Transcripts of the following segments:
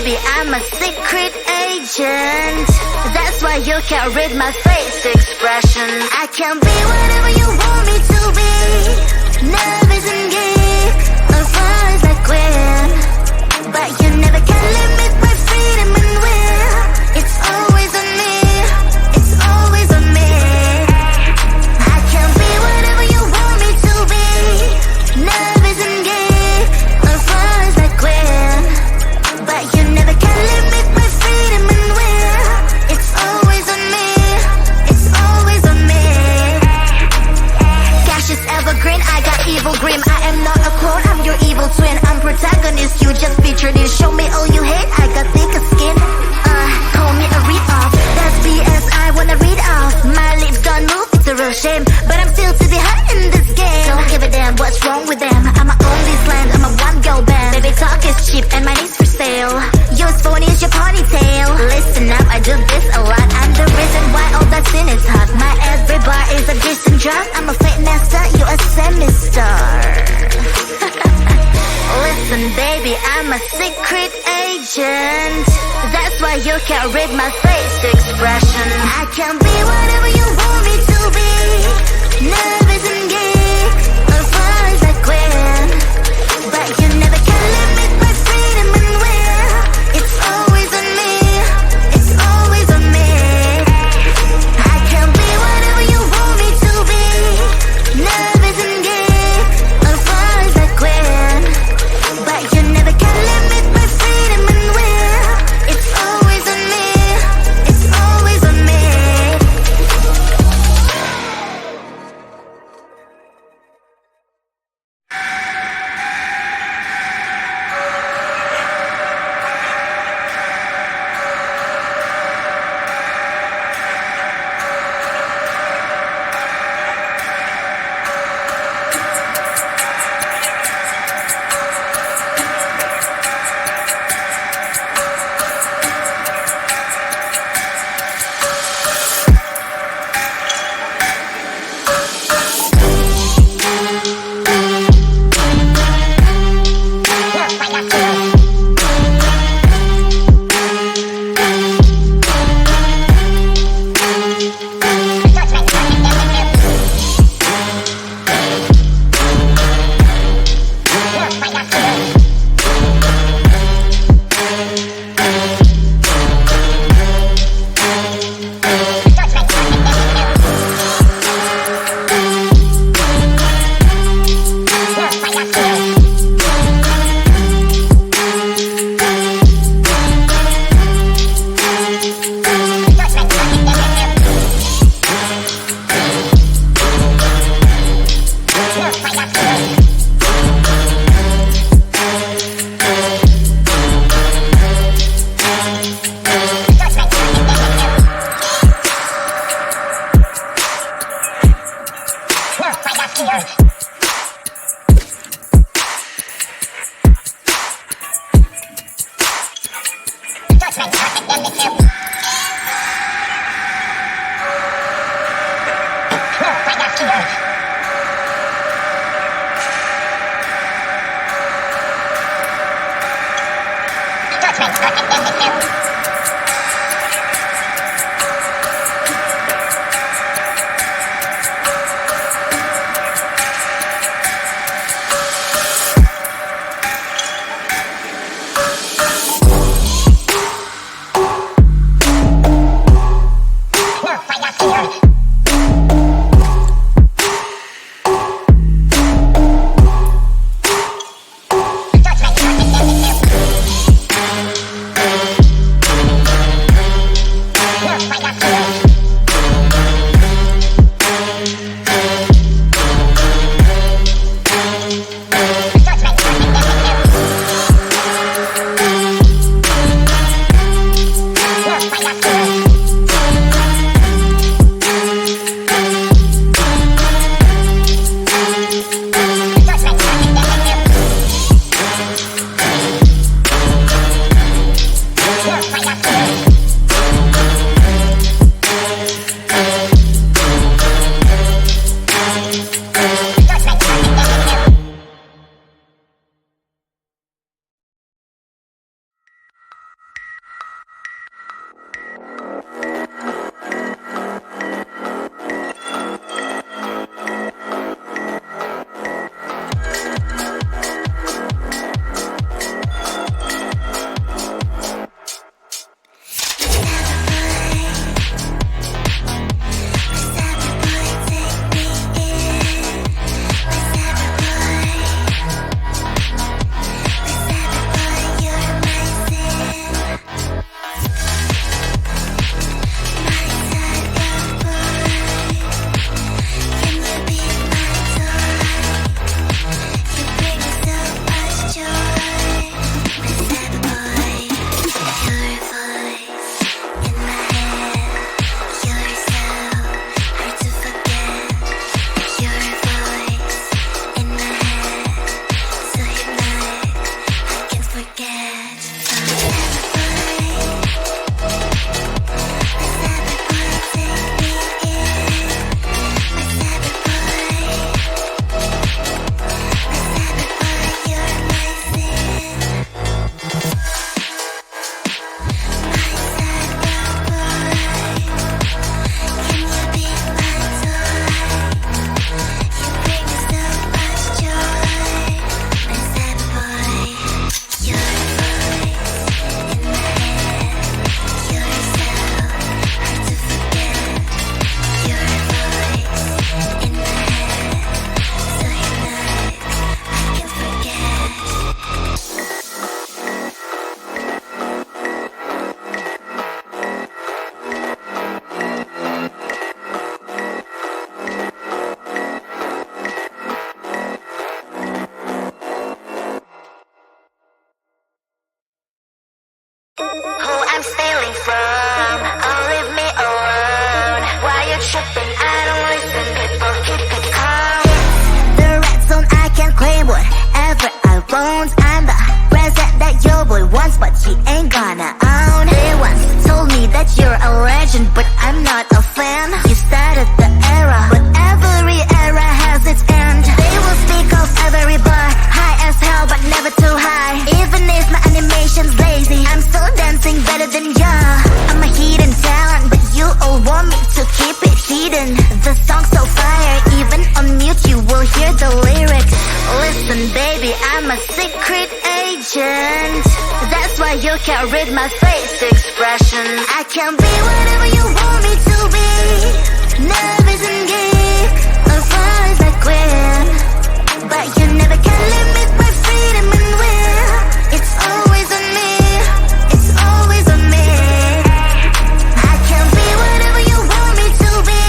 baby, I'm a secret agent. That's why you can't read my face expression. I can be whatever you want me to be. Nervous and gay, or far like when. But you never can limit my freedom and will. It's always on me, it's always on me. I can be whatever you want me to be. Nervous and gay, or far like when. But you never can limit my freedom and will. It's always on me, it's always on me. Cash is evergreen, I got evil grim. I am not a clone, I'm your evil twin. I'm protagonist, you just featured in. Show me all you hate, I got thicker skin. Call me a read-off, that's BS I wanna read off. My lips don't move, it's a real shame. But I'm still to be hot in this game. Don't give a damn what's wrong with them. I'ma own this land, I'm a one-girl band. Baby talk is cheap and money's for sale. Yours phone is your ponytail. Listen up, I do this a lot. I'm the reason why all that sin is hot. My every bar is a decent drop. I'm a fake master, you a semi-star. Listen baby, I'm a secret agent. That's why you can't read my face expression. I can be whatever you want me to be. Nervous and gay, or far like when. But you never can limit my freedom and will. It's always on me, it's always on me. I can be whatever you want me to be. Nervous and gay, or far like when. But you never can limit my freedom and will. It's always on me, it's always on me. crazy. I'm still dancing better than ya. I'm a hidden talent, but you all want me to keep it hidden. The song's so fire, even on mute you will hear the lyrics. Listen baby, I'm a secret agent. That's why you can't read my face expression. I can be whatever you want me to be. Nervous and gay, as far as I can. But you never can limit my freedom and will. It's always on me, it's always on me. I can be whatever you want me to be.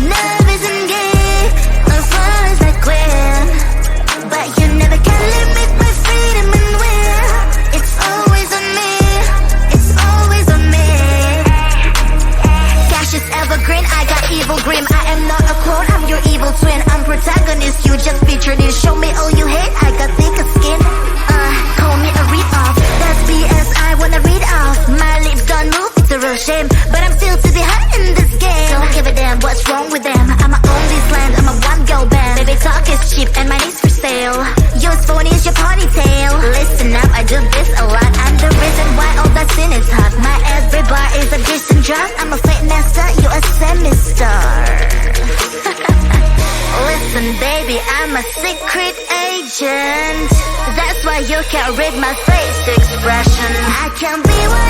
Nervous and gay, as far as I can. But you never can limit my freedom and will. It's always on me, it's always on me. Cash is evergreen, I got evil grim. I am not a clone, I'm your evil twin. I'm protagonist, you just featured in. Show me all you hate, I got thicker skin. Call me a read-off, that's BS I wanna read off. My lips don't move, it's a real shame, but I'm still to be hot in this game. Don't give a damn what's wrong with them. I'ma own this land, I'm a one-girl band. Baby talk is cheap and my name's for sale. Yours phone is your ponytail. Listen up, I do this a lot. I'm the reason why all that sin is hot. My every bar is a decent drop. I'm a fake master, you a semi-star. Listen baby, I'm a secret agent. That's why you can't read my face expression. I can be what